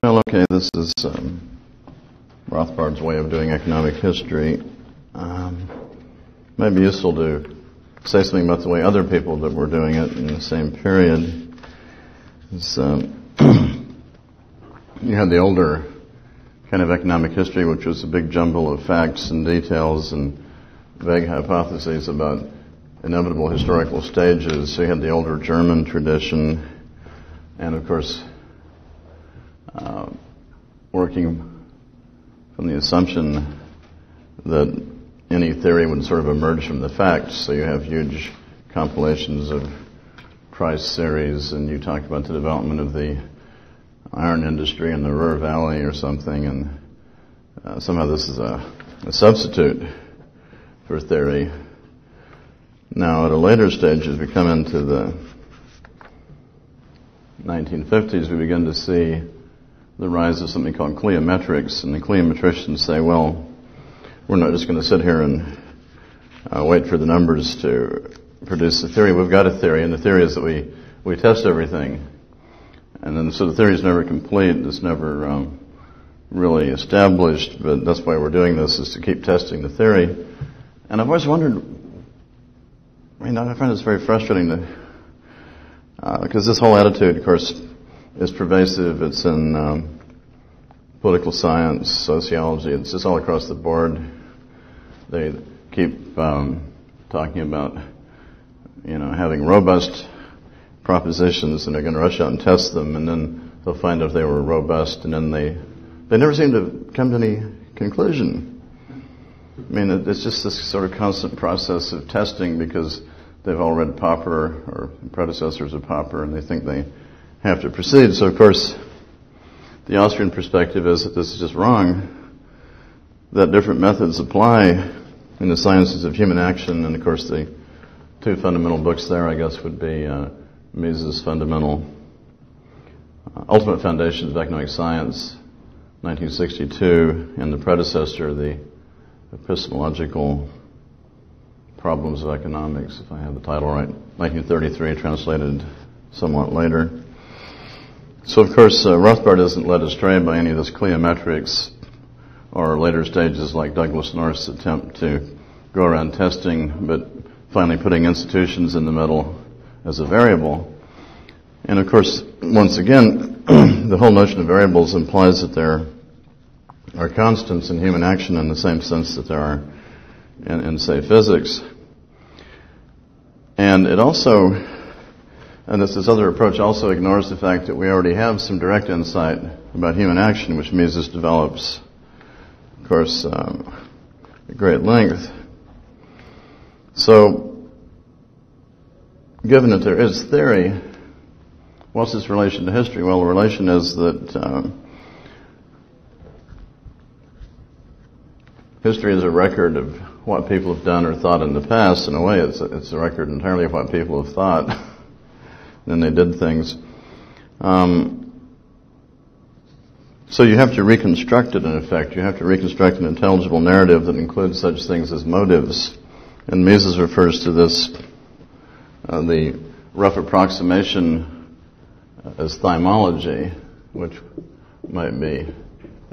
Well, okay, this is Rothbard's way of doing economic history. Might be useful to say something about the way other people that were doing it in the same period. You had the older kind of economic history, which was a big jumble of facts and details and vague hypotheses about inevitable historical stages. So you had the older German tradition, and of course, working from the assumption that any theory would sort of emerge from the facts. So you have huge compilations of price series, and you talk about the development of the iron industry in the Ruhr Valley or something, and somehow this is a substitute for theory. Now, at a later stage, as we come into the 1950s, we begin to see the rise of something called cliometrics, and the cliometricians say, well, we're not just going to sit here and wait for the numbers to produce a theory. We've got a theory, and the theory is that we test everything. And then, so the theory is never complete, it's never really established, but that's why we're doing this, is to keep testing the theory. And I've always wondered, I find this very frustrating because this whole attitude, of course, is pervasive. It's in political science, sociology, it's just all across the board. They keep talking about, having robust propositions, and they're going to rush out and test them, and then they'll find out if they were robust, and then they never seem to come to any conclusion. It's just this sort of constant process of testing because they've all read Popper or predecessors of Popper, and they think they have to proceed. So, of course, the Austrian perspective is that this is just wrong, that different methods apply in the sciences of human action, and, of course, the two fundamental books there, I guess, would be Mises' fundamental Ultimate Foundations of Economic Science, 1962, and the predecessor, the Epistemological Problems of Economics, if I have the title right, 1933, translated somewhat later. So, of course, Rothbard isn't led astray by any of this cliometrics or later stages like Douglas North's attempt to go around testing, but finally putting institutions in the middle as a variable. And, of course, once again, the whole notion of variables implies that there are constants in human action in the same sense that there are in say, physics. And it also, and this other approach also ignores the fact that we already have some direct insight about human action, which Mises develops, of course, at great length. So, given that there is theory, what's its relation to history? Well, the relation is that history is a record of what people have done or thought in the past. In a way, it's a record entirely of what people have thought. Then they did things. So you have to reconstruct it, in effect. You have to reconstruct an intelligible narrative that includes such things as motives. And Mises refers to this, the rough approximation as thymology, which might be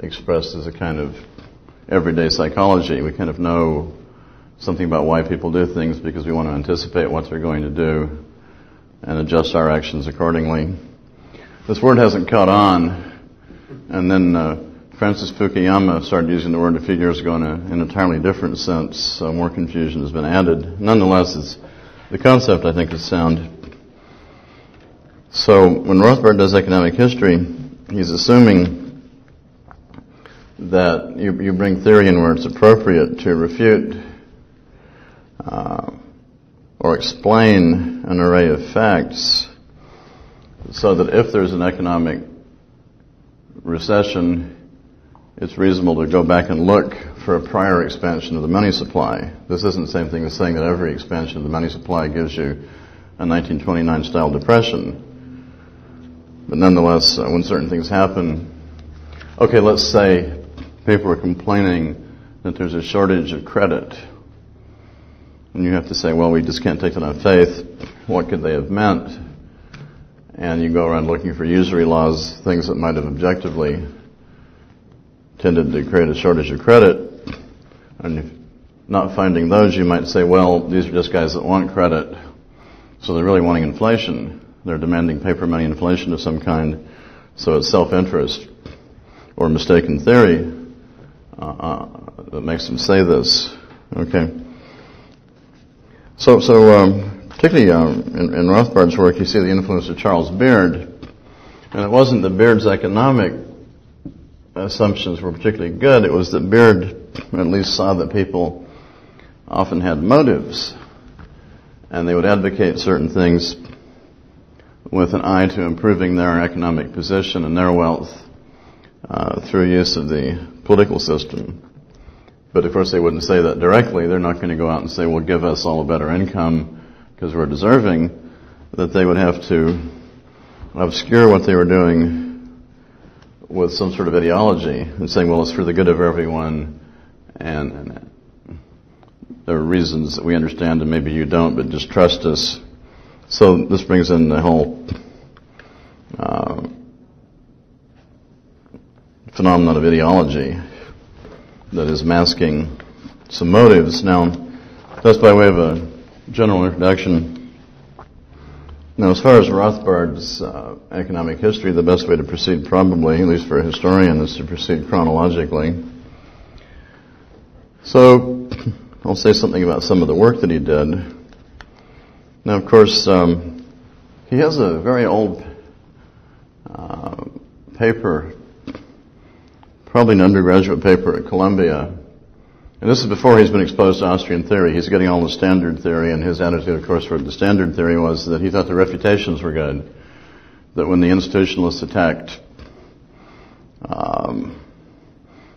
expressed as a kind of everyday psychology. We kind of know something about why people do things because we want to anticipate what they're going to do and adjust our actions accordingly. This word hasn't caught on, and then Francis Fukuyama started using the word a few years ago in an entirely different sense, so more confusion has been added. Nonetheless, the concept, I think, is sound. So when Rothbard does economic history, he's assuming that you bring theory in where it's appropriate to refute or explain an array of facts, so that if there's an economic recession, it's reasonable to go back and look for a prior expansion of the money supply. This isn't the same thing as saying that every expansion of the money supply gives you a 1929 style depression. But nonetheless, when certain things happen, okay, let's say people are complaining that there's a shortage of credit. And you have to say, well, we just can't take that on faith. What could they have meant? and you go around looking for usury laws, things that might have objectively tended to create a shortage of credit, and if not finding those, you might say, well, these are just guys that want credit, so they're really wanting inflation. They're demanding paper money inflation of some kind, so it's self-interest or mistaken theory that makes them say this. Okay. So particularly in Rothbard's work, you see the influence of Charles Beard, and it wasn't that Beard's economic assumptions were particularly good. It was that Beard at least saw that people often had motives, and they would advocate certain things with an eye to improving their economic position and their wealth through use of the political system. But of course they wouldn't say that directly. They're not going to go out and say, well, give us all a better income because we're deserving. That they would have to obscure what they were doing with some sort of ideology and saying, well, it's for the good of everyone, and there are reasons that we understand and maybe you don't, but just trust us. So this brings in the whole phenomenon of ideology that is masking some motives. Now, that's by way of a general introduction. Now, as far as Rothbard's economic history, the best way to proceed probably, at least for a historian, is to proceed chronologically. So, I'll say something about some of the work that he did. Now, of course, he has a very old paper, probably an undergraduate paper at Columbia. And this is before he's been exposed to Austrian theory. He's getting all the standard theory, and his attitude, of course, toward the standard theory was that he thought the refutations were good. That when the institutionalists attacked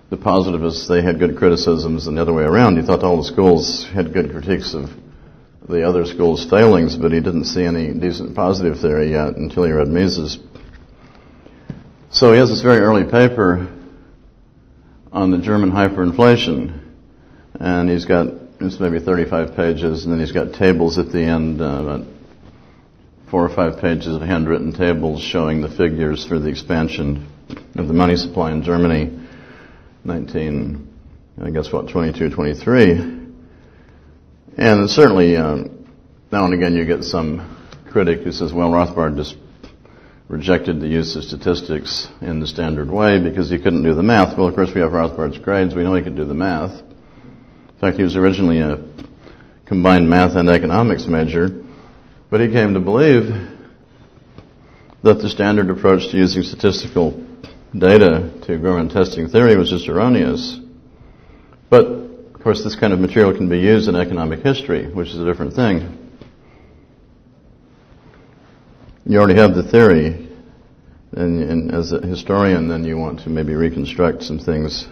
the positivists, they had good criticisms, and the other way around. He thought all the schools had good critiques of the other schools' failings, but he didn't see any decent positive theory yet until he read Mises. So he has this very early paper on the German hyperinflation, and he's got, it's maybe 35 pages, and then he's got tables at the end, about 4 or 5 pages of handwritten tables showing the figures for the expansion of the money supply in Germany, 22, 23. And certainly, now and again you get some critic who says, well, Rothbard just rejected the use of statistics in the standard way because he couldn't do the math. Well, of course, we have Rothbard's grades. We know he could do the math. In fact, he was originally a combined math and economics major, but he came to believe that the standard approach to using statistical data to grow in testing theory was just erroneous. But, of course, this kind of material can be used in economic history, which is a different thing. You already have the theory, and as a historian, then you want to maybe reconstruct some things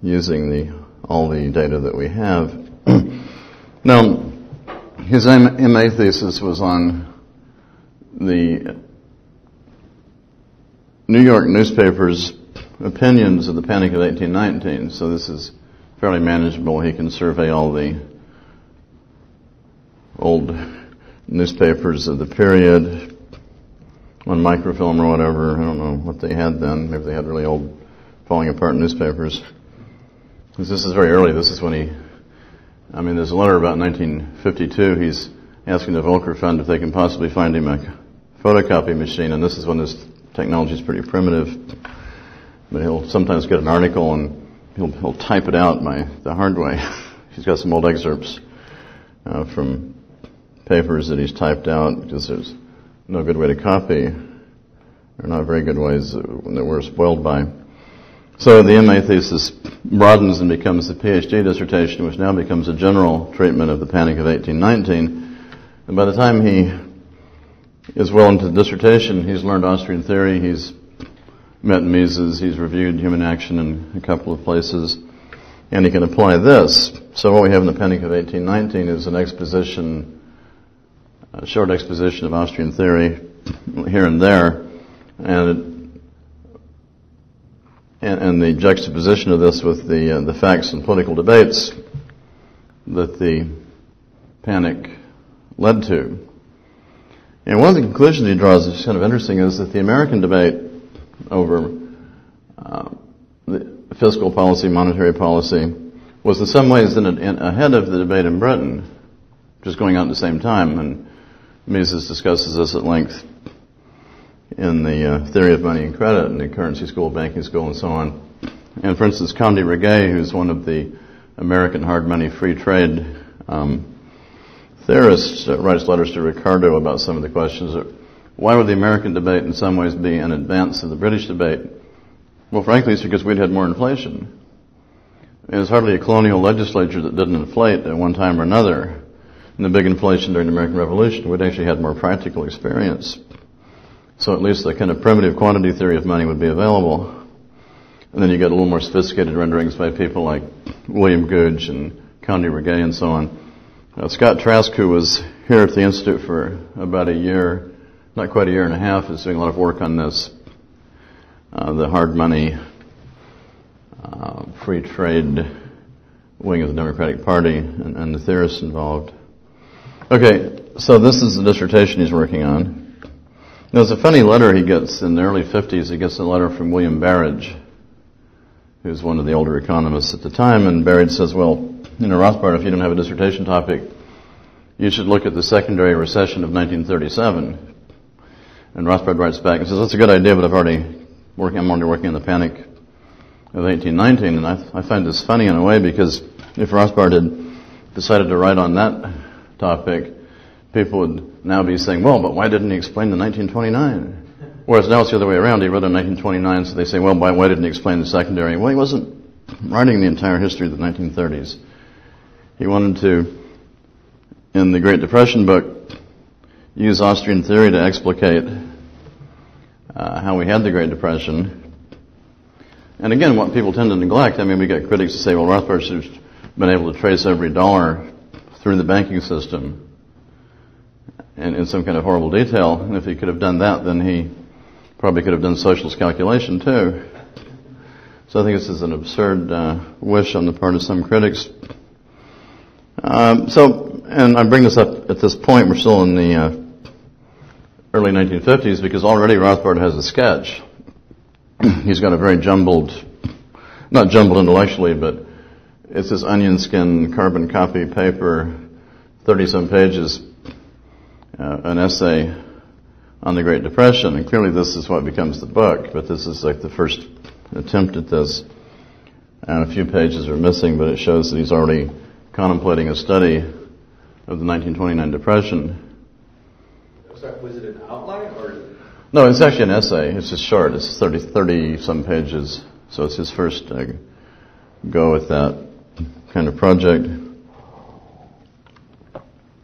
using all the data that we have. Now, his MA thesis was on the New York newspapers' opinions of the Panic of 1819, so this is fairly manageable. He can survey all the old newspapers of the period on microfilm or whatever. I don't know what they had then. Maybe they had really old, falling apart newspapers. Because this is very early. This is when there's a letter about 1952. He's asking the Volcker Fund if they can possibly find him a photocopy machine, and this is when this technology is pretty primitive. But he'll sometimes get an article and he'll type it out the hard way. He's got some old excerpts from papers that he's typed out because there's no good way to copy, or not very good ways that we're spoiled by. So the MA thesis broadens and becomes the PhD dissertation, which now becomes a general treatment of the Panic of 1819. And by the time he is well into the dissertation, he's learned Austrian theory, he's met Mises, he's reviewed human action in a couple of places, and he can apply this. So what we have in the Panic of 1819 is an exposition, a short exposition of Austrian theory here and there, and the juxtaposition of this with the facts and political debates that the Panic led to. And one of the conclusions he draws, which is kind of interesting, is that the American debate over the fiscal policy, monetary policy, was in some ways ahead of the debate in Britain, just going on at the same time. And Mises discusses this at length in the Theory of Money and Credit and the Currency School, Banking School, and so on. And for instance, Conde Reguet, who's one of the American hard money free trade theorists, writes letters to Ricardo about some of the questions. Why would the American debate in some ways be in advance of the British debate? Well, frankly, it's because we'd had more inflation. There's hardly a colonial legislature that didn't inflate at one time or another. And the big inflation during the American Revolution, we'd actually had more practical experience. So at least the kind of primitive quantity theory of money would be available. And then you get a little more sophisticated renderings by people like William Gouge and Conde Reguet and so on. Scott Trask, who was here at the Institute for about a year, not quite a year and a half, is doing a lot of work on this, the hard money, free trade wing of the Democratic Party and the theorists involved. Okay, so this is the dissertation he's working on. There's a funny letter he gets in the early 50s. He gets a letter from William Barrage, who's one of the older economists at the time, and Barrage says, well, Rothbard, if you don't have a dissertation topic, you should look at the secondary recession of 1937. And Rothbard writes back and says, that's a good idea, but I'm already working on the Panic of 1819, and I find this funny in a way, because if Rothbard had decided to write on that topic, people would now be saying, well, but why didn't he explain the 1929? Whereas now it's the other way around. He wrote in 1929, so they say, well, why didn't he explain the secondary? Well, he wasn't writing the entire history of the 1930s. He wanted to, in the Great Depression book, use Austrian theory to explicate how we had the Great Depression. And again, what people tend to neglect, we get critics who say, well, Rothbard should have been able to trace every dollar through the banking system and in some kind of horrible detail. And if he could have done that, then he probably could have done socialist calculation too. So I think this is an absurd wish on the part of some critics. And I bring this up at this point, we're still in the early 1950s, because already Rothbard has a sketch. He's got a very not jumbled intellectually, but it's this onion skin carbon copy paper, 30-some pages, an essay on the Great Depression. And clearly this is what becomes the book, but this is like the first attempt at this. And a few pages are missing, but it shows that he's already contemplating a study of the 1929 Depression. Was it an outline or? No, it's actually an essay. It's just short. It's 30-some pages. So it's his first go at that kind of project.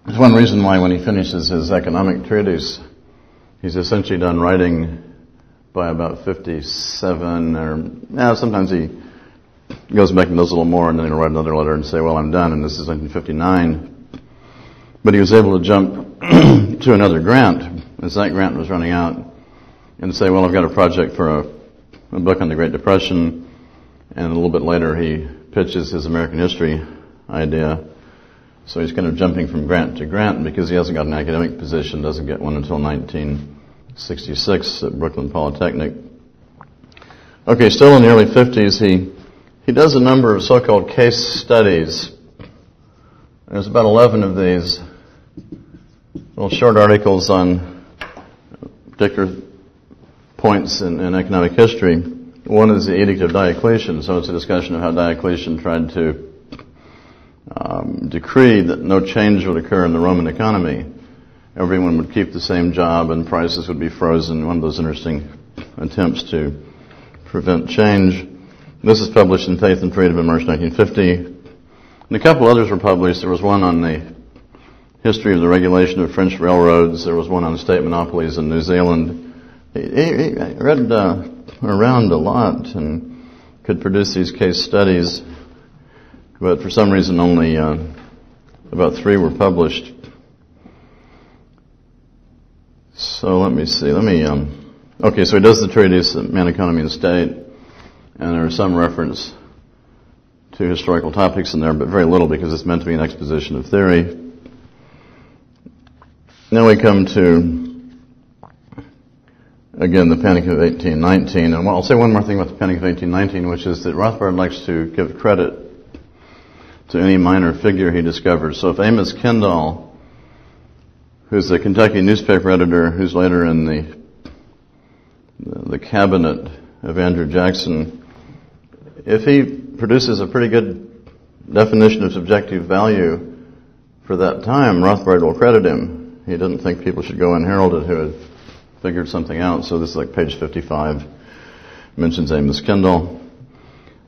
There's one reason why when he finishes his economic treatise, he's essentially done writing by about 57, or sometimes he goes back and does a little more, and then he'll write another letter and say, well, I'm done, and this is 1959. But he was able to jump to another grant, as that grant was running out, and say, well, I've got a project for a book on the Great Depression, and a little bit later he pitches his American history idea. So he's kind of jumping from grant to grant, because he hasn't got an academic position, doesn't get one until 1966 at Brooklyn Polytechnic. Okay, still in the early 50s, he does a number of so-called case studies. There's about 11 of these little short articles on particular points in economic history. One is the Edict of Diocletian, so it's a discussion of how Diocletian tried to decree that no change would occur in the Roman economy. Everyone would keep the same job and prices would be frozen. One of those interesting attempts to prevent change. This is published in Faith and Freedom in March 1950. And a couple others were published. There was one on the history of the regulation of French railroads. There was one on state monopolies in New Zealand. He read around a lot and could produce these case studies, but for some reason only about 3 were published. So let me see. Okay, so he does the treatise, Man, Economy, and State, and there is some reference to historical topics in there, but very little, because it's meant to be an exposition of theory. Now we come to again, the Panic of 1819. And I'll say one more thing about the Panic of 1819, which is that Rothbard likes to give credit to any minor figure he discovers. So if Amos Kendall, who's a Kentucky newspaper editor, who's later in the cabinet of Andrew Jackson, if he produces a pretty good definition of subjective value for that time, Rothbard will credit him. He didn't think people should go unheralded who had figured something out. So this is like page 55, mentions Amos Kendall,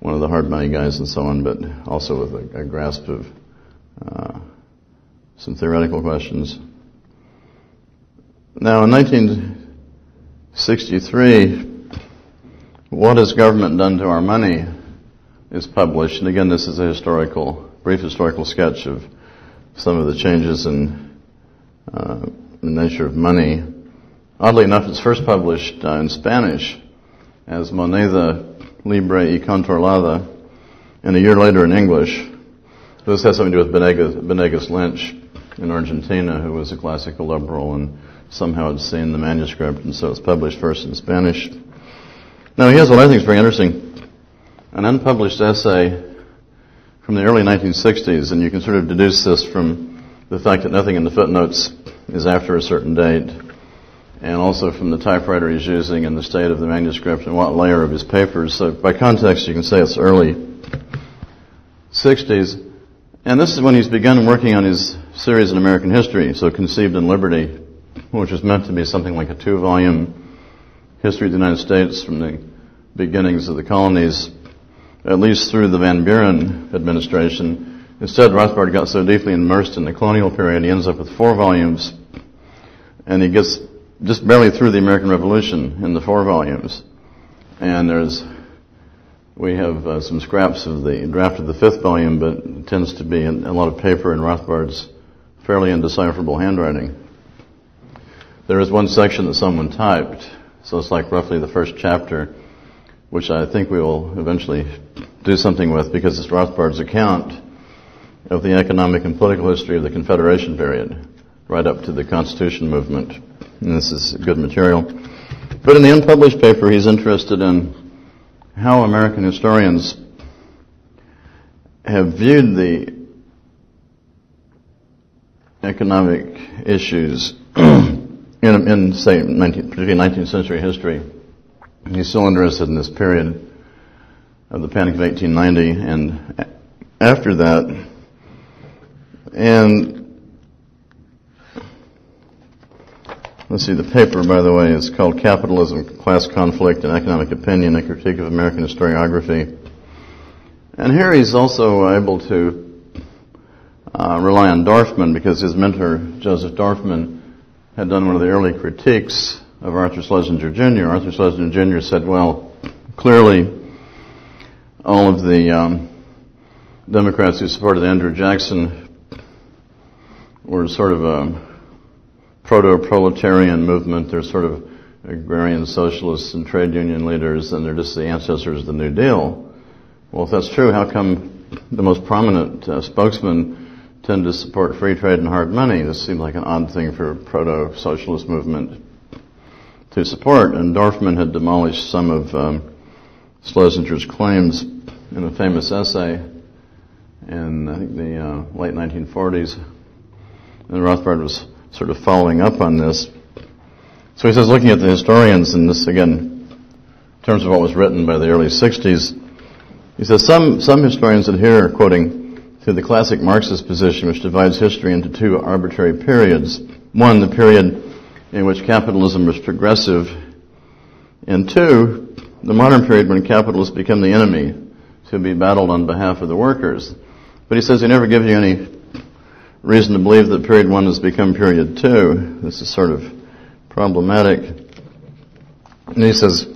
one of the hard money guys and so on, but also with a grasp of some theoretical questions. Now in 1963, What Has Government Done to Our Money is published. And again, this is a brief historical sketch of some of the changes in the nature of money. Oddly enough, it's first published in Spanish as Moneda Libre y Controlada, and a year later in English. This has something to do with Venegas Lynch in Argentina, who was a classical liberal and somehow had seen the manuscript, and so it's published first in Spanish. Now, he has what I think is very interesting, an unpublished essay from the early 1960s, and you can sort of deduce this from the fact that nothing in the footnotes is after a certain date, and also from the typewriter he's using and the state of the manuscript and what layer of his papers. So by context, you can say it's early 60s. And this is when he's begun working on his series in American history, so Conceived in Liberty, which was meant to be something like a 2-volume history of the United States from the beginnings of the colonies, at least through the Van Buren administration. Instead, Rothbard got so deeply immersed in the colonial period, he ends up with 4 volumes, and he gets just barely through the American Revolution in the 4 volumes. And we have some scraps of the draft of the 5th volume, but it tends to be a lot of paper in Rothbard's fairly indecipherable handwriting. There is one section that someone typed, so it's like roughly the first chapter, which I think we will eventually do something with, because it's Rothbard's account of the economic and political history of the Confederation period, right up to the Constitution movement. And this is good material. But in the unpublished paper, he's interested in how American historians have viewed the economic issues in say, particularly 19th century history. He's still interested in this period of the Panic of 1890 and after that. And let's see, the paper, by the way, is called Capitalism, Class Conflict, and Economic Opinion, a Critique of American Historiography. And here he's also able to rely on Dorfman, because his mentor, Joseph Dorfman, had done one of the early critiques of Arthur Schlesinger Jr. Arthur Schlesinger Jr. said, well, clearly all of the Democrats who supported Andrew Jackson were sort of a proto-proletarian movement. They're sort of agrarian socialists and trade union leaders, and they're just the ancestors of the New Deal. Well, if that's true, how come the most prominent spokesmen tend to support free trade and hard money? This seemed like an odd thing for a proto-socialist movement to support. And Dorfman had demolished some of Schlesinger's claims in a famous essay in, I think, the late 1940s. And Rothbard was sort of following up on this. So he says, looking at the historians, and this again, in terms of what was written by the early 60s, he says, some historians adhere, quoting, to the classic Marxist position which divides history into 2 arbitrary periods. 1, the period in which capitalism was progressive, and 2, the modern period when capitalists become the enemy to be battled on behalf of the workers. But he says he never gives you any reason to believe that period 1 has become period 2. This is sort of problematic. And he says,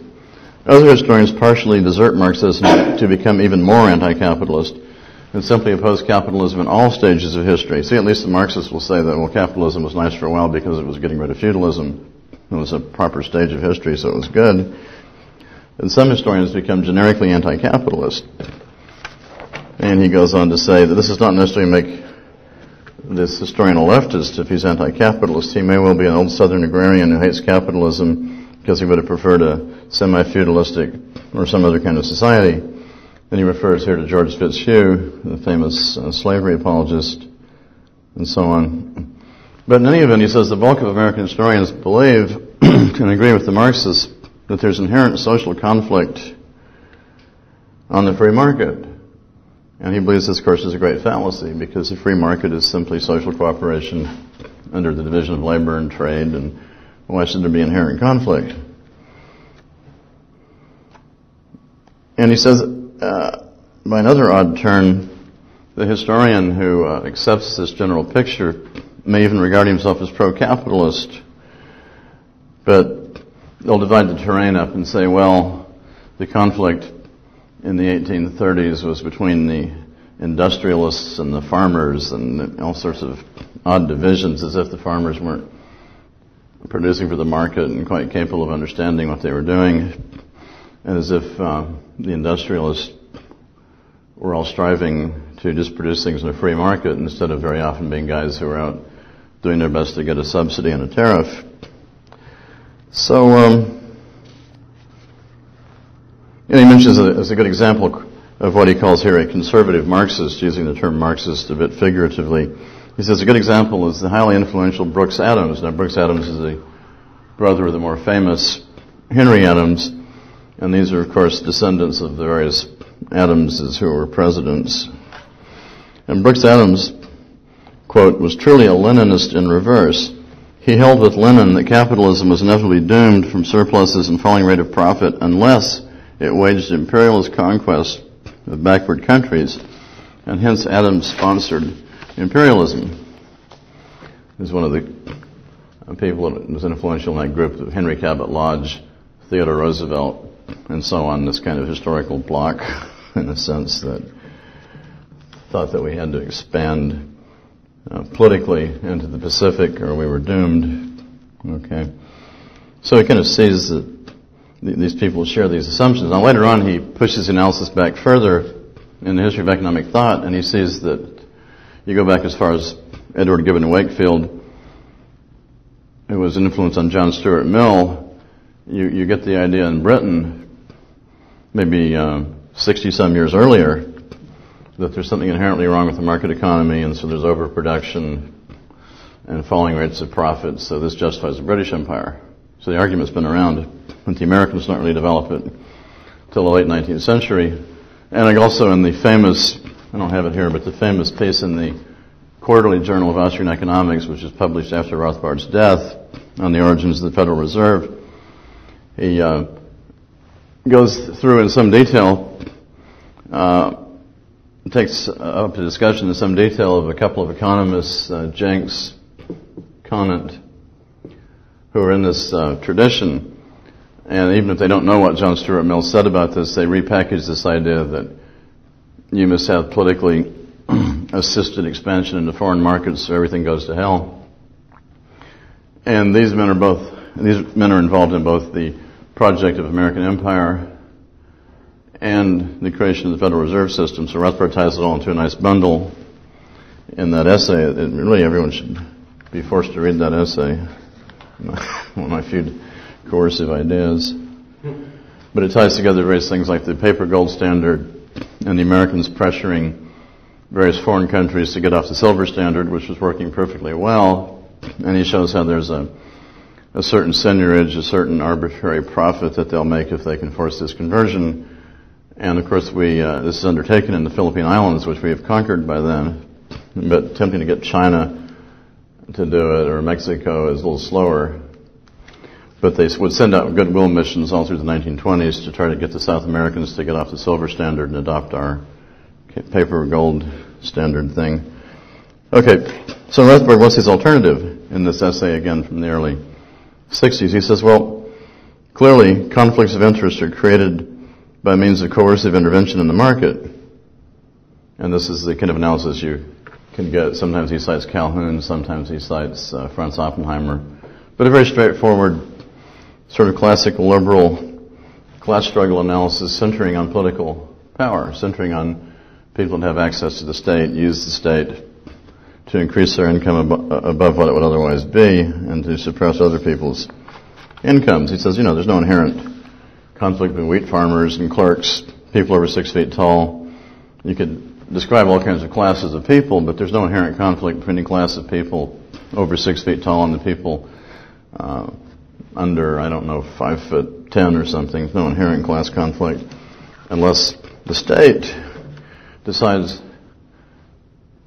other historians partially desert Marxism to become even more anti-capitalist and simply oppose capitalism in all stages of history. See, at least the Marxists will say that, well, capitalism was nice for a while because it was getting rid of feudalism. It was a proper stage of history, so it was good. And some historians become generically anti-capitalist. And he goes on to say that this does not necessarily make this historian a leftist if he's anti-capitalist. He may well be an old Southern agrarian who hates capitalism because he would have preferred a semi-feudalistic or some other kind of society. Then he refers here to George Fitzhugh, the famous slavery apologist, and so on. But in any event, he says the bulk of American historians believe and agree with the Marxists that there's inherent social conflict on the free market. And he believes this, of course, is a great fallacy, because the free market is simply social cooperation under the division of labor and trade, and why should there be inherent conflict? And he says, by another odd turn, the historian who accepts this general picture may even regard himself as pro-capitalist, but they'll divide the terrain up and say, well, the conflict in the 1830s was between the industrialists and the farmers, and all sorts of odd divisions, as if the farmers weren't producing for the market and quite capable of understanding what they were doing, and as if the industrialists were all striving to just produce things in a free market instead of very often being guys who were out doing their best to get a subsidy and a tariff. So, and he mentions as a good example of what he calls here a conservative Marxist, using the term Marxist a bit figuratively. He says a good example is the highly influential Brooks Adams. Now, Brooks Adams is the brother of the more famous Henry Adams, and these are, of course, descendants of the various Adamses who were presidents. And Brooks Adams, quote, was truly a Leninist in reverse. He held with Lenin that capitalism was inevitably doomed from surpluses and falling rate of profit unless it waged imperialist conquest of backward countries, and hence Adams sponsored imperialism. He's one of the people that was influential in that group of Henry Cabot Lodge, Theodore Roosevelt, and so on, this kind of historical bloc, in a sense, that thought that we had to expand politically into the Pacific or we were doomed. Okay. So he kind of sees that these people share these assumptions. Now later on he pushes the analysis back further in the history of economic thought, and he sees that you go back as far as Edward Gibbon Wakefield, who was an influence on John Stuart Mill. You get the idea in Britain, maybe 60-some years earlier, that there's something inherently wrong with the market economy, and so there's overproduction and falling rates of profit, so this justifies the British Empire. So the argument's been around, but the Americans don't really develop it till the late 19th century. And also in the famous, I don't have it here, but the famous piece in the Quarterly Journal of Austrian Economics, which was published after Rothbard's death, on the origins of the Federal Reserve, he goes through in some detail, takes up a discussion in some detail of a couple of economists, Jenks, Conant, who are in this tradition. And even if they don't know what John Stuart Mill said about this, they repackage this idea that you must have politically assisted expansion into foreign markets so everything goes to hell. And these men are involved in both the project of American empire and the creation of the Federal Reserve System. So Rothbard ties it all into a nice bundle in that essay. Really, everyone should be forced to read that essay. One of my few coercive ideas. But it ties together various things like the paper gold standard and the Americans pressuring various foreign countries to get off the silver standard, which was working perfectly well. And he shows how there's a certain seigniorage, a certain arbitrary profit that they'll make if they can force this conversion. And of course this is undertaken in the Philippine Islands, which we have conquered by then. But attempting to get China to do it, or Mexico, is a little slower. But they would send out goodwill missions all through the 1920s to try to get the South Americans to get off the silver standard and adopt our paper gold standard thing. Okay, so Rothbard, what's his alternative in this essay again from the early 60s? He says, well, clearly conflicts of interest are created by means of coercive intervention in the market. And this is the kind of analysis you can get. Sometimes he cites Calhoun, sometimes he cites Franz Oppenheimer. But a very straightforward, sort of classic liberal class struggle analysis centering on political power, centering on people that have access to the state, use the state to increase their income above what it would otherwise be, and to suppress other people's incomes. He says, there's no inherent conflict between wheat farmers and clerks, people over 6 feet tall. You could describe all kinds of classes of people, but there's no inherent conflict between the class of people over 6 feet tall and the people under, 5'10" or something. There's no inherent class conflict unless the state decides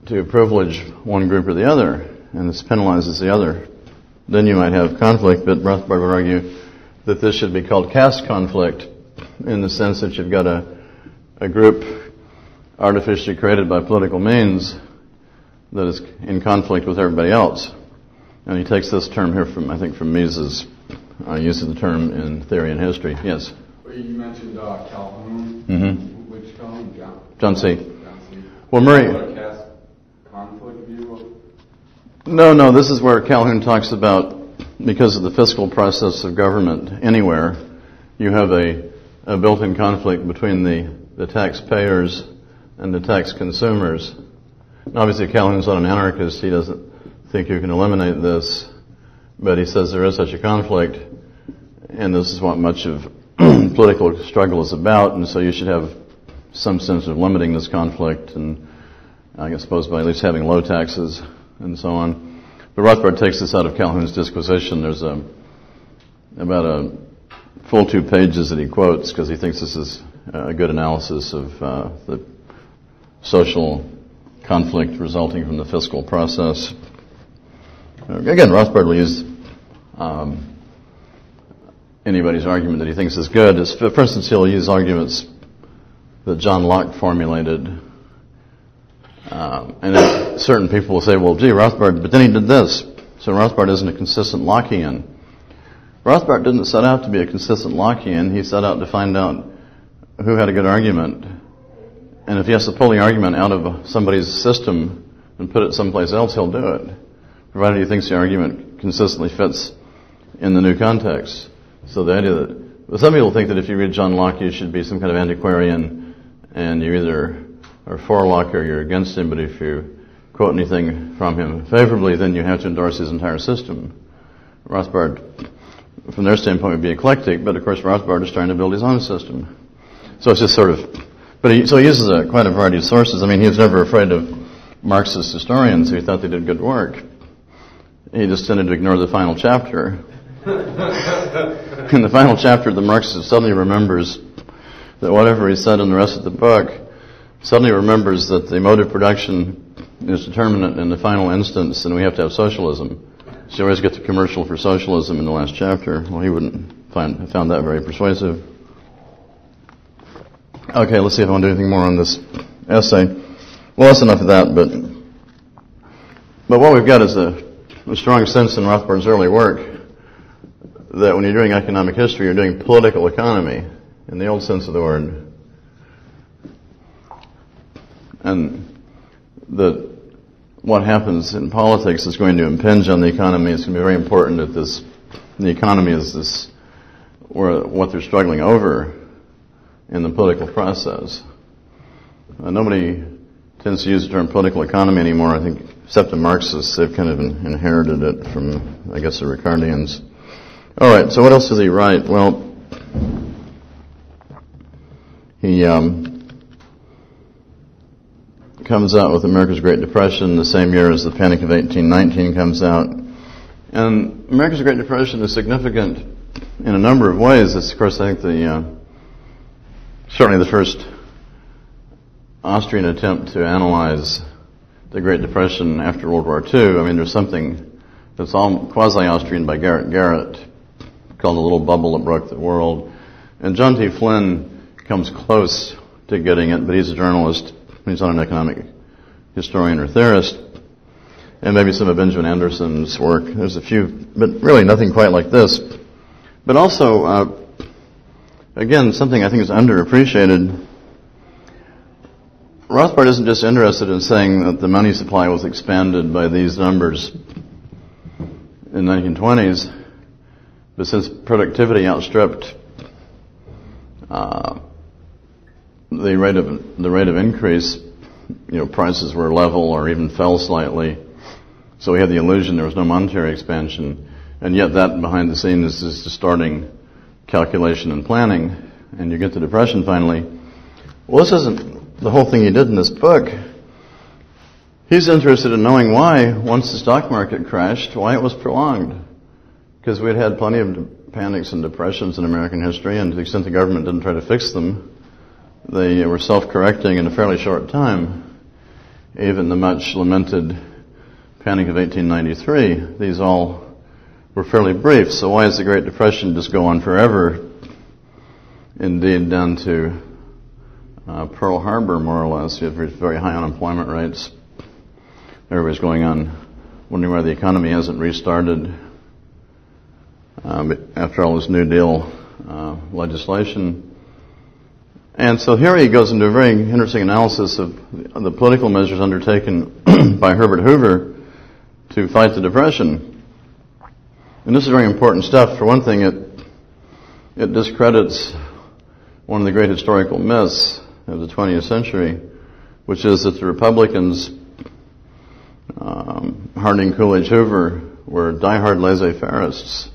to privilege one group or the other, and this penalizes the other. Then you might have conflict, but Rothbard would argue that this should be called caste conflict in the sense that you've got a group artificially created by political means that is in conflict with everybody else. And he takes this term here from Mises' use of the term in Theory and History. Yes? Well, you mentioned Calhoun. Mm-hmm. Which Calhoun? John C. John C. Well, Murray... What a caste conflict view? No, this is where Calhoun talks about, because of the fiscal process of government anywhere, you have a built-in conflict between the taxpayers and the tax consumers. And obviously, Calhoun's not an anarchist. He doesn't think you can eliminate this, but he says there is such a conflict, and this is what much of political struggle is about, and so you should have some sense of limiting this conflict, and I suppose by at least having low taxes and so on. But Rothbard takes this out of Calhoun's disquisition. There's about a full 2 pages that he quotes because he thinks this is a good analysis of the social conflict resulting from the fiscal process. Again, Rothbard will use anybody's argument that he thinks is good. For instance, he'll use arguments that John Locke formulated. And then certain people will say, well, gee, Rothbard, but then he did this. So Rothbard isn't a consistent Lockean. Rothbard didn't set out to be a consistent Lockean. He set out to find out who had a good argument. And if he has to pull the argument out of somebody's system and put it someplace else, he'll do it, provided he thinks the argument consistently fits in the new context. So the idea that some people think that if you read John Locke, you should be some kind of antiquarian, and you either are for Locke or you're against him, but if you quote anything from him favorably, then you have to endorse his entire system. Rothbard, from their standpoint, would be eclectic, but of course Rothbard is trying to build his own system. So it's just sort of, so he uses quite a variety of sources. I mean, he was never afraid of Marxist historians who thought they did good work. He just tended to ignore the final chapter. In the final chapter, the Marxist suddenly remembers that whatever he said in the rest of the book, suddenly remembers that the mode of production is determinate in the final instance, and we have to have socialism. So you always get the commercial for socialism in the last chapter. Well, he wouldn't found that very persuasive. Okay, let's see if I want to do anything more on this essay. Well, that's enough of that, but what we've got is a strong sense in Rothbard's early work that when you're doing economic history, you're doing political economy in the old sense of the word. And that what happens in politics is going to impinge on the economy. It's going to be very important that the economy is this, or what they're struggling over in the political process. Nobody tends to use the term political economy anymore, I think, except the Marxists. They've kind of inherited it from, I guess, the Ricardians. All right, so what else does he write? Well, he comes out with America's Great Depression the same year as the Panic of 1819 comes out. And America's Great Depression is significant in a number of ways. It's, of course, I think certainly the first Austrian attempt to analyze the Great Depression after World War II. I mean, there's something that's all quasi-Austrian by Garrett called A Little Bubble That Broke the World. And John T. Flynn comes close to getting it, but he's a journalist. He's not an economic historian or theorist. And maybe some of Benjamin Anderson's work. There's a few, but really nothing quite like this. But also, again, something I think is underappreciated. Rothbard isn't just interested in saying that the money supply was expanded by these numbers in the 1920s, but since productivity outstripped the rate of increase, prices were level or even fell slightly. So we had the illusion there was no monetary expansion. And yet that behind the scenes is distorting calculation and planning. And you get the Depression finally. Well, this isn't the whole thing he did in this book. He's interested in knowing why, once the stock market crashed, why it was prolonged. Because we'd had plenty of panics and depressions in American history, and to the extent the government didn't try to fix them, they were self-correcting in a fairly short time. Even the much lamented Panic of 1893, these all were fairly brief. So why does the Great Depression just go on forever? Indeed, down to Pearl Harbor, more or less. You have very high unemployment rates. Everybody's going on wondering why the economy hasn't restarted after all this New Deal legislation. And so here he goes into a very interesting analysis of the political measures undertaken by Herbert Hoover to fight the Depression. And this is very important stuff. For one thing, it discredits one of the great historical myths of the 20th century, which is that the Republicans, Harding, Coolidge, Hoover, were diehard laissez-faireists.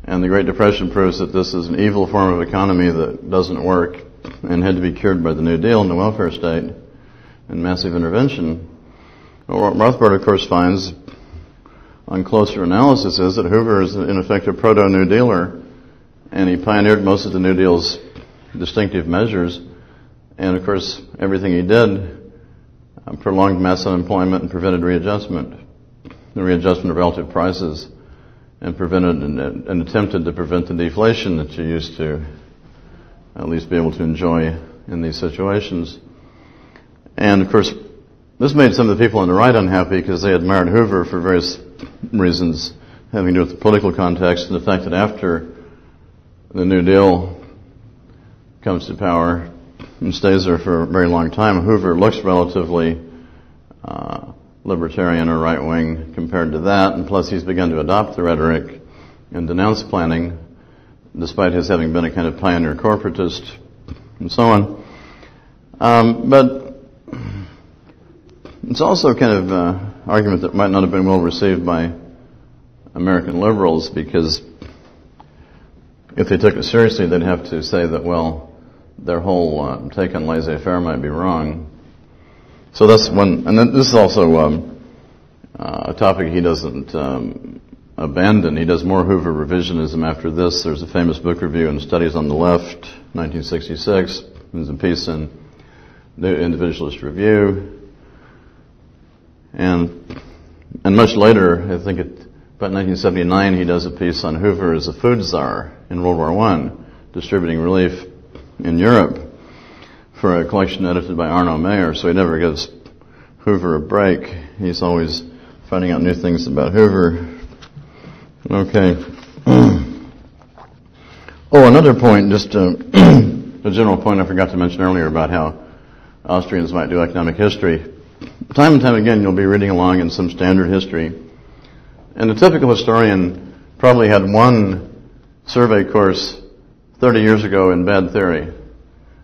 And the Great Depression proves that this is an evil form of economy that doesn't work and had to be cured by the New Deal and the welfare state and massive intervention. Well, what Rothbard, of course, finds on closer analysis is that Hoover is, in effect, a proto-New Dealer, and he pioneered most of the New Deal's distinctive measures. And, of course, everything he did prolonged mass unemployment and prevented readjustment, the readjustment of relative prices, and prevented and attempted to prevent the deflation that you used to at least be able to enjoy in these situations. And, of course, this made some of the people on the right unhappy because they admired Hoover for various reasons having to do with the political context and the fact that after the New Deal comes to power and stays there for a very long time, Hoover looks relatively libertarian or right-wing compared to that, and plus he's begun to adopt the rhetoric and denounce planning, despite his having been a kind of pioneer corporatist and so on. But it's also kind of an argument that might not have been well received by American liberals, because if they took it seriously, they'd have to say that, well, their whole take on laissez-faire might be wrong. So that's one, and then this is also a topic he doesn't abandon. He does more Hoover revisionism after this. There's a famous book review in Studies on the Left, 1966. There's a piece in the Individualist Review. And much later, I think about 1979, he does a piece on Hoover as a food czar in World War I, distributing relief in Europe for a collection edited by Arno Mayer. So he never gives Hoover a break. He's always finding out new things about Hoover. Okay. Oh, another point, just a general point I forgot to mention earlier about how Austrians might do economic history. Time and time again, you'll be reading along in some standard history, and a typical historian probably had one survey course 30 years ago in bad theory.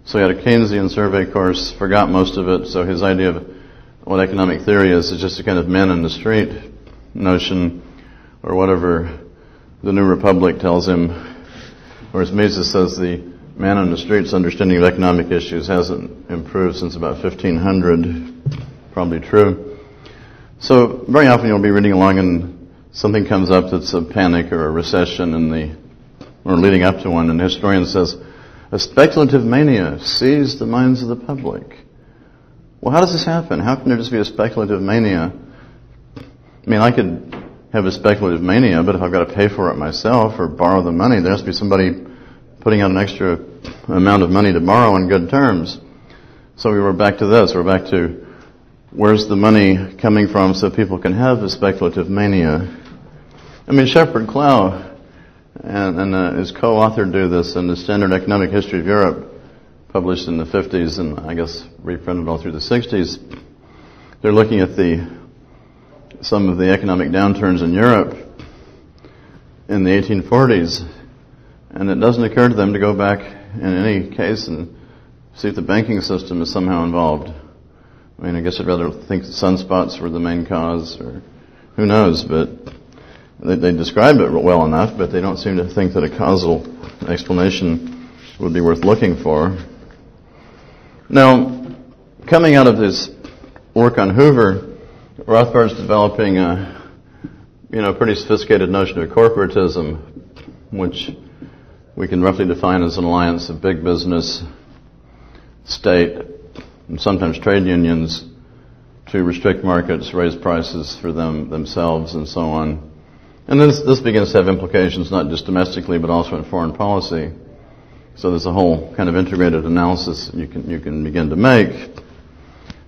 So he had a Keynesian survey course, forgot most of it, so his idea of what economic theory is just a kind of men in the street notion, or whatever the New Republic tells him. Or as Mises says, the man on the street's understanding of economic issues hasn't improved since about 1500. Probably true. So very often you'll be reading along and something comes up that's a panic or a recession or leading up to one, and the historian says, a speculative mania seized the minds of the public. Well, how does this happen? How can there just be a speculative mania? I mean, I could have a speculative mania, but if I've got to pay for it myself or borrow the money, there has to be somebody putting out an extra amount of money to borrow on good terms. So we were back to this. We're back to where's the money coming from so people can have a speculative mania? I mean, Shepard Clough and his co-author do this in the Standard Economic History of Europe, published in the 50s and I guess reprinted all through the 60s. They're looking at some of the economic downturns in Europe in the 1840s, and it doesn't occur to them to go back in any case and see if the banking system is somehow involved. I mean, I guess I'd rather think that sunspots were the main cause, or who knows, but They describe it well enough, but they don't seem to think that a causal explanation would be worth looking for. Now, coming out of this work on Hoover, Rothbard's developing a pretty sophisticated notion of corporatism, which we can roughly define as an alliance of big business, state, and sometimes trade unions to restrict markets, raise prices for themselves, and so on. And this begins to have implications not just domestically but also in foreign policy. So there's a whole kind of integrated analysis you can begin to make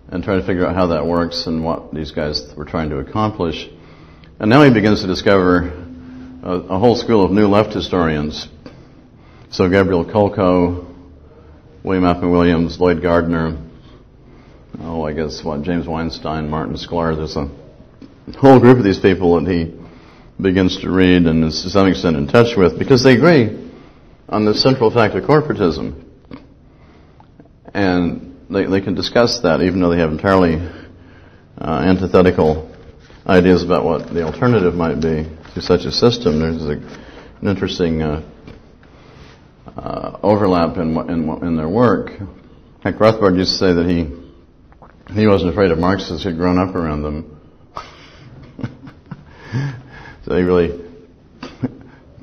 and try to figure out how that works and what these guys were trying to accomplish. And now he begins to discover a whole school of new left historians. So Gabriel Kolko, William F. Williams, Lloyd Gardner, James Weinstein, Martin Sklar. There's a whole group of these people that he begins to read and is to some extent in touch with because they agree on the central fact of corporatism. And they can discuss that even though they have entirely antithetical ideas about what the alternative might be to such a system. There's an interesting overlap in their work. In fact, Rothbard used to say that he wasn't afraid of Marxists who'd grown up around them. So he really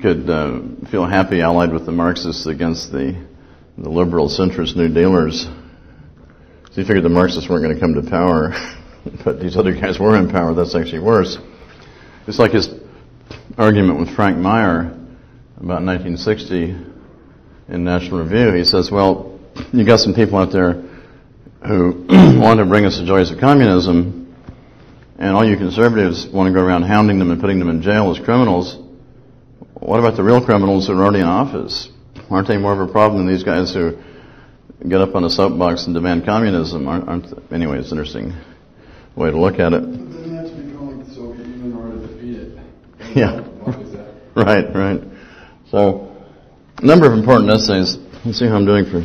could feel happy allied with the Marxists against the liberal centrist New Dealers. So he figured the Marxists weren't going to come to power, but these other guys were in power. That's actually worse. It's like his argument with Frank Meyer about 1960 in National Review. He says, well, you got some people out there who want to bring us the joys of communism, and all you conservatives want to go around hounding them and putting them in jail as criminals. What about the real criminals who are already in office? Aren't they more of a problem than these guys who get up on a soapbox and demand communism? Anyway, it's an interesting way to look at it. But then you have to become like the Soviet Union in order to defeat it. Yeah. What is that? Right. So, a number of important essays. Let's see how I'm doing for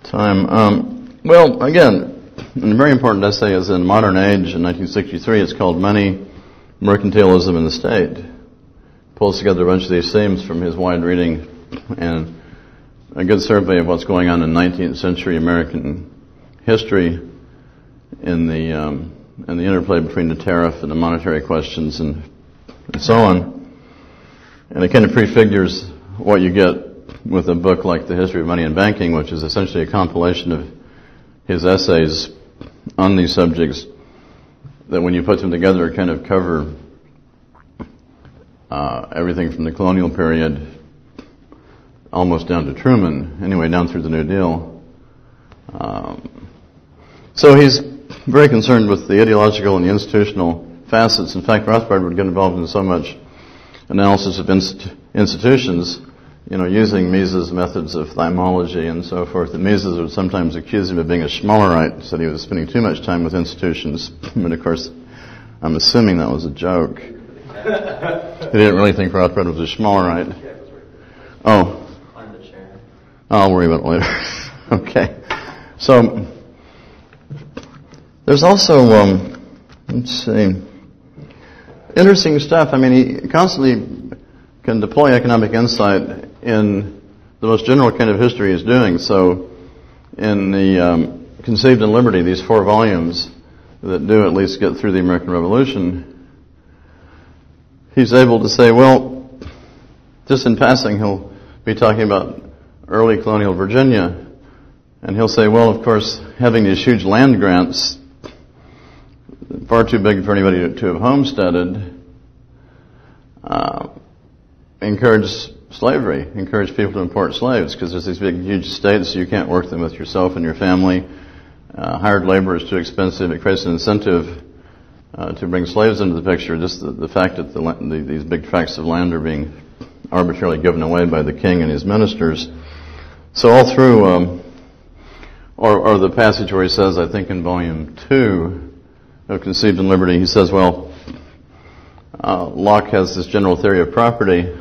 time. Well, again, a very important essay is in Modern Age in 1963. It's called Money, Mercantilism, and the State. Pulls together a bunch of these themes from his wide reading and a good survey of what's going on in 19th century American history in the interplay between the tariff and the monetary questions and so on. And it kind of prefigures what you get with a book like The History of Money and Banking, which is essentially a compilation of his essays on these subjects that when you put them together kind of cover everything from the colonial period almost down to Truman, anyway, down through the New Deal. So he's very concerned with the ideological and the institutional facets. In fact, Rothbard would get involved in so much analysis of institutions, using Mises' methods of thymology and so forth. And Mises would sometimes accuse him of being a Schmallerite, said he was spending too much time with institutions. But of course, I'm assuming that was a joke. He didn't really think Rothbard was a Schmallerite. Oh. I'll worry about it later. Okay. So, there's also, let's see, interesting stuff. I mean, he constantly can deploy economic insight in the most general kind of history he's doing. So, in the Conceived in Liberty, these 4 volumes that do at least get through the American Revolution, he's able to say, well, just in passing, he'll be talking about early colonial Virginia, and he'll say, well, of course, having these huge land grants, far too big for anybody to have homesteaded, encouraged slavery, encouraged people to import slaves, because there's these big, huge states, so you can't work them with yourself and your family. Hired labor is too expensive. It creates an incentive to bring slaves into the picture. Just the fact that these big tracts of land are being arbitrarily given away by the king and his ministers. So all through, or the passage where he says, I think in volume 2 of Conceived in Liberty, he says, well, Locke has this general theory of property,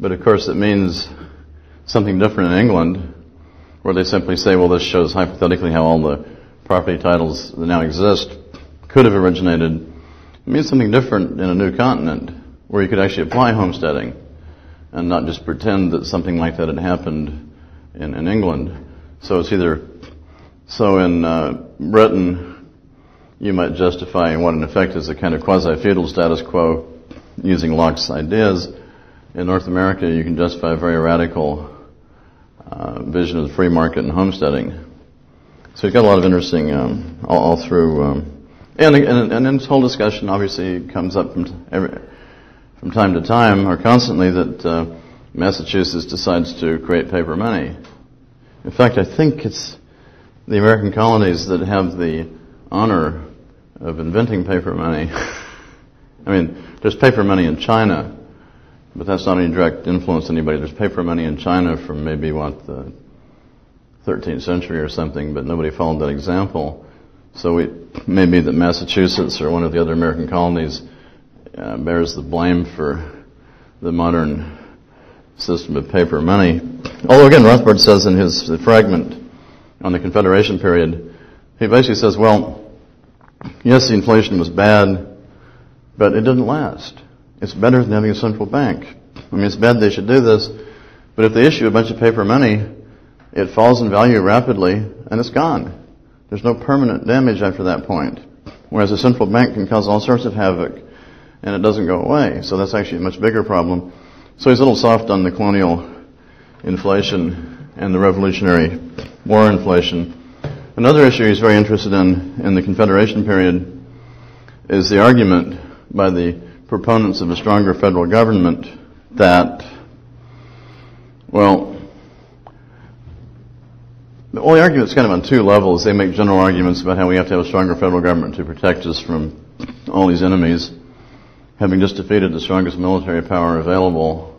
but of course it means something different in England, where they simply say, well, this shows hypothetically how all the property titles that now exist could have originated It means something different in a new continent where you could actually apply homesteading and not just pretend that something like that had happened in England. So it's either, so in Britain, you might justify what in effect is a kind of quasi-feudal status quo using Locke's ideas. In North America, you can justify a very radical vision of the free market and homesteading. So you've got a lot of interesting all through, and this whole discussion obviously comes up from time to time or constantly that Massachusetts decides to create paper money. In fact, I think it's the American colonies that have the honor of inventing paper money. I mean, there's paper money in China, but that's not any direct influence on anybody. There's paper money in China from maybe, the 13th century or something, but nobody followed that example. So it may be that Massachusetts or one of the other American colonies bears the blame for the modern system of paper money. Although again, Rothbard says in his fragment on the Confederation period, he basically says, well, yes, the inflation was bad, but it didn't last. It's better than having a central bank. I mean, it's bad they should do this, but if they issue a bunch of paper money, it falls in value rapidly and it's gone. There's no permanent damage after that point. Whereas a central bank can cause all sorts of havoc and it doesn't go away. So that's actually a much bigger problem. So he's a little soft on the colonial inflation and the Revolutionary War inflation. Another issue he's very interested in the Confederation period is the argument by the proponents of a stronger federal government that, well, the argument's kind of on two levels. They make general arguments about how we have to have a stronger federal government to protect us from all these enemies. Having just defeated the strongest military power available,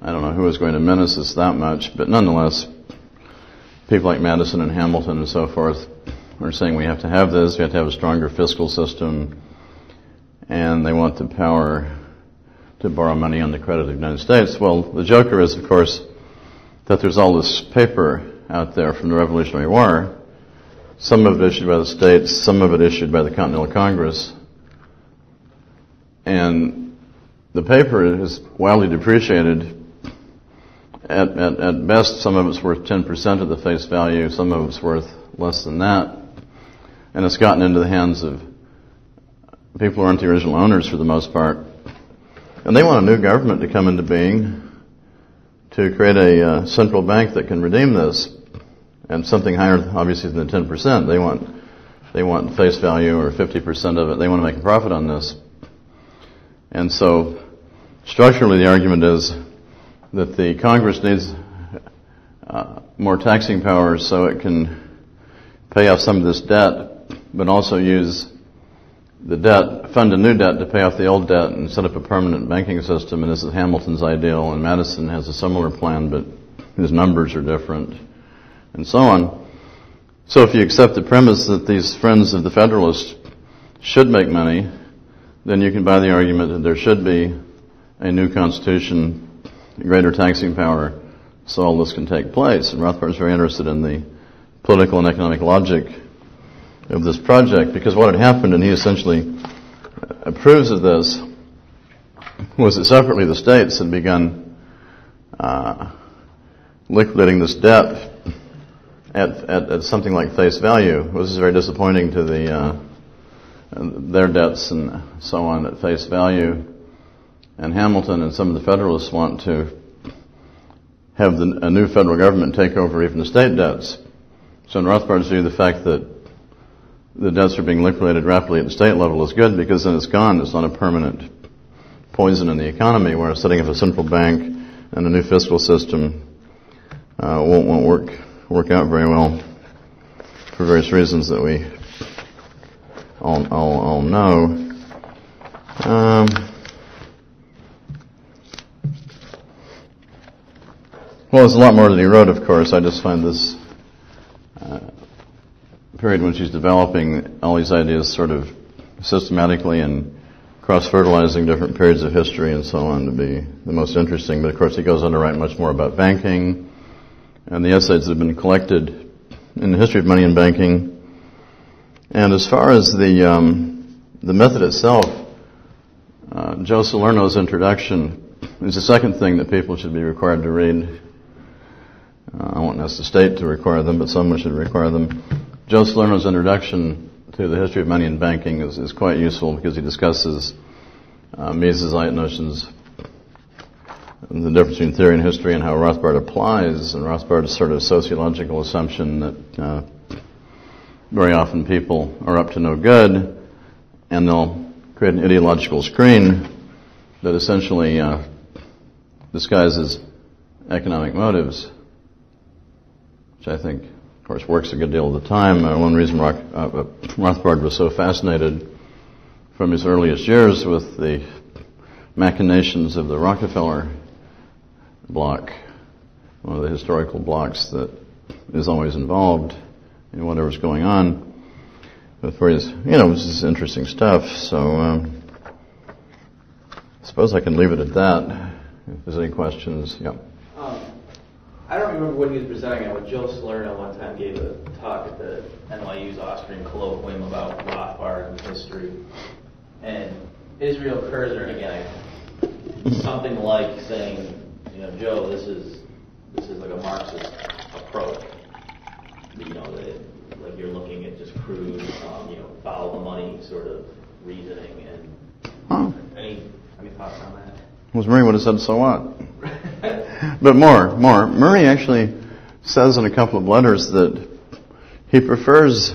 I don't know who is going to menace us that much, but nonetheless, people like Madison and Hamilton and so forth are saying we have to have this, we have to have a stronger fiscal system, and they want the power to borrow money on the credit of the United States. Well, the joker is, of course, that there's all this paper out there from the Revolutionary War, some of it issued by the states, some of it issued by the Continental Congress, and the paper is wildly depreciated. At best, some of it's worth 10% of the face value, some of it's worth less than that, and it's gotten into the hands of people who aren't the original owners for the most part. And they want a new government to come into being to create a central bank that can redeem this, and something higher, obviously, than 10%. They want face value or 50% of it. They want to make a profit on this. And so, structurally, the argument is that the Congress needs more taxing powers so it can pay off some of this debt, but also use the debt, fund a new debt to pay off the old debt and set up a permanent banking system. And this is Hamilton's ideal, and Madison has a similar plan, but his numbers are different, and so on. So if you accept the premise that these friends of the Federalists should make money, then you can buy the argument that there should be a new constitution, greater taxing power, so all this can take place. And Rothbard is very interested in the political and economic logic of this project, because what had happened, and he essentially approves of this, was that separately the states had begun liquidating this debt at something like face value. This is very disappointing to their debts and so on at face value. And Hamilton and some of the Federalists want to have a new federal government take over even the state debts. So in Rothbard's view, the fact that the debts are being liquidated rapidly at the state level is good, because then it's gone. It's not a permanent poison in the economy, whereas setting up a central bank and a new fiscal system won't work out very well for various reasons that we all know. Well, there's a lot more that he wrote, of course. I just find this period when she's developing all these ideas sort of systematically and cross-fertilizing different periods of history and so on to be the most interesting. But of course he goes on to write much more about banking and the essays that have been collected in the history of money and banking. And as far as the the method itself, Joe Salerno's introduction is the second thing that people should be required to read. I won't ask the state to require them, but someone should require them. Joe Salerno's introduction to the history of money and banking is quite useful because he discusses Misesite notions, the difference between theory and history, and how Rothbard applies. And Rothbard's sort of sociological assumption that very often people are up to no good, and they'll create an ideological screen that essentially disguises economic motives, which I think, of course, works a good deal of the time. One reason Rothbard was so fascinated from his earliest years with the machinations of the Rockefeller block, one of the historical blocks that is always involved in whatever's going on. But for his, this is interesting stuff, so I suppose I can leave it at that. If there's any questions, yeah. I don't remember what he was presenting at, but Joe Salerno one time gave a talk at the NYU's Austrian Colloquium about Rothbard and history. And Israel Kurzner, again, something like saying, Joe, this is like a Marxist approach. Like you're looking at just crude, follow the money sort of reasoning. And any thoughts on that? Was Murray would have said, so what? But more. Murray actually says in a couple of letters that he prefers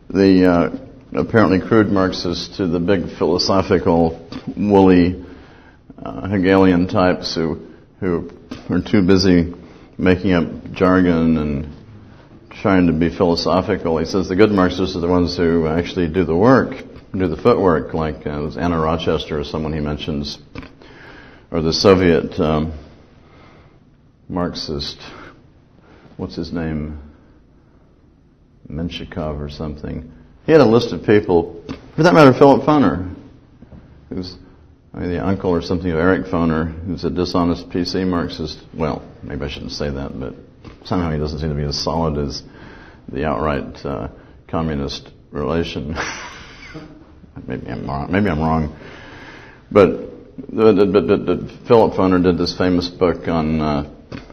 the apparently crude Marxists to the big philosophical, woolly Hegelian types who are too busy making up jargon and trying to be philosophical. He says the good Marxists are the ones who actually do the work, do the footwork, like Anna Rochester or someone he mentions, or the Soviet Marxist, what's his name, Menshikov or something. He had a list of people, for that matter, Philip Foner, who's the uncle or something of Eric Foner, who's a dishonest PC Marxist. Well, maybe I shouldn't say that, but somehow he doesn't seem to be as solid as the outright communist relation. Maybe I'm wrong. But Philip Foner did this famous book on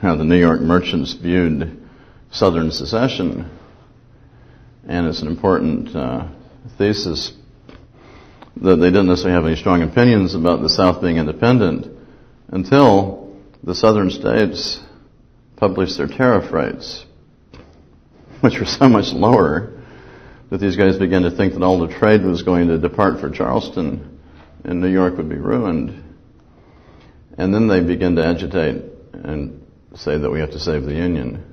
how the New York merchants viewed Southern secession, and it's an important thesis that they didn't necessarily have any strong opinions about the South being independent until the Southern states published their tariff rates, which were so much lower that these guys began to think that all the trade was going to depart for Charleston and New York would be ruined. And then they began to agitate and say that we have to save the Union.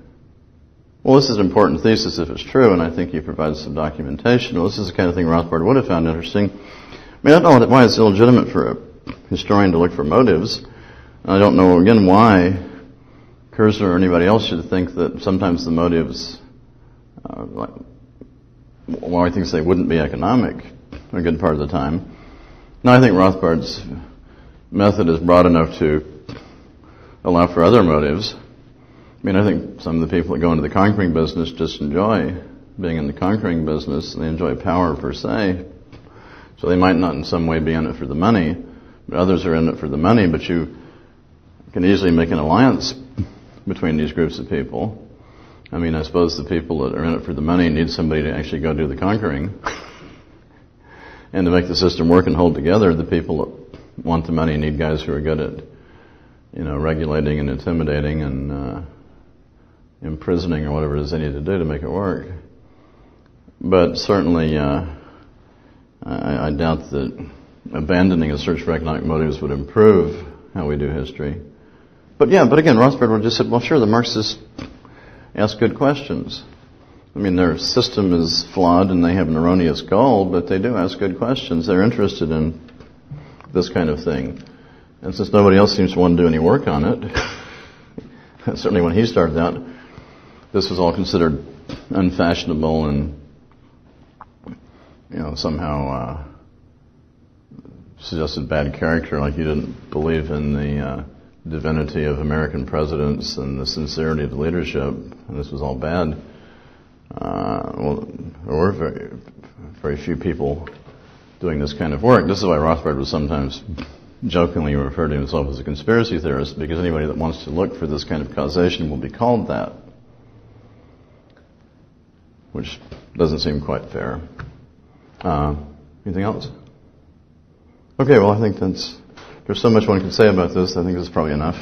Well, this is an important thesis if it's true, and I think he provides some documentation. Well, this is the kind of thing Rothbard would have found interesting. I don't know why it's illegitimate for a historian to look for motives. I don't know, again, why Kurzner or anybody else should think that sometimes the motives, why he thinks they wouldn't be economic a good part of the time. Now, I think Rothbard's method is broad enough to allow for other motives. I think some of the people that go into the conquering business just enjoy being in the conquering business, and they enjoy power per se. So they might not in some way be in it for the money, but others are in it for the money, but you can easily make an alliance between these groups of people. I suppose the people that are in it for the money need somebody to actually go do the conquering. And to make the system work and hold together, the people that want the money need guys who are good at, regulating and intimidating and imprisoning or whatever it is they need to do to make it work. But certainly, I doubt that abandoning a search for economic motives would improve how we do history. But again, Rothbard would just said, well, sure, the Marxists ask good questions. Their system is flawed and they have an erroneous goal, but they do ask good questions. They're interested in this kind of thing. And since nobody else seems to want to do any work on it, certainly when he started out, this was all considered unfashionable and, somehow suggested bad character, like you didn't believe in the divinity of American presidents and the sincerity of the leadership, and this was all bad. There were very, very few people doing this kind of work. This is why Rothbard was sometimes jokingly referred to himself as a conspiracy theorist, because anybody that wants to look for this kind of causation will be called that, which doesn't seem quite fair. Anything else? Okay, well, I think there's so much one can say about this. I think this is probably enough.